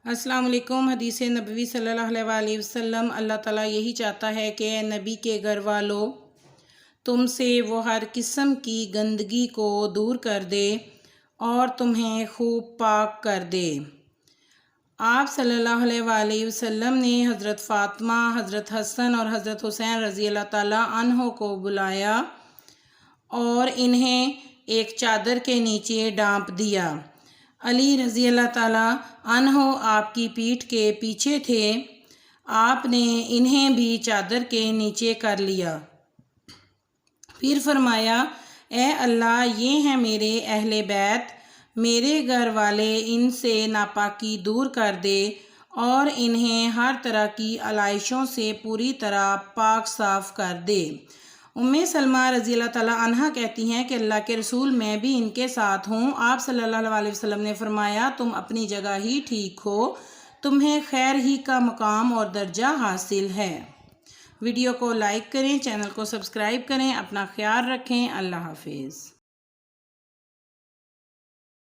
السلام علیکم۔ حدیث نبوی صلی اللہ علیہ وسلم، اللہ تعالیٰ یہی چاہتا ہے کہ اے نبی کے گھر والوں، تم سے وہ ہر قسم کی گندگی کو دور کر دے اور تمہیں خوب پاک کر دے۔ آپ صلی اللہ علیہ وسلم نے حضرت فاطمہ، حضرت حسن اور حضرت حسین رضی اللہ تعالیٰ عنہ کو بلایا اور انہیں ایک چادر کے نیچے ڈانپ دیا۔ علی رضی اللہ تعالیٰ عنہ آپ کی پیٹھ کے پیچھے تھے، آپ نے انہیں بھی چادر کے نیچے کر لیا۔ پھر فرمایا، اے اللہ، یہ ہیں میرے اہل بیت، میرے گھر والے، ان سے ناپاکی دور کر دے اور انہیں ہر طرح کی علائشوں سے پوری طرح پاک صاف کر دے۔ سلمہ رضی اللہ تعالیٰ عنہ کہتی ہیں کہ اللہ کے رسول، میں بھی ان کے ساتھ ہوں۔ آپ صلی اللہ علیہ وسلم نے فرمایا، تم اپنی جگہ ہی ٹھیک ہو، تمہیں خیر ہی کا مقام اور درجہ حاصل ہے۔ ویڈیو کو لائک کریں، چینل کو سبسکرائب کریں، اپنا خیال رکھیں۔ اللہ حافظ۔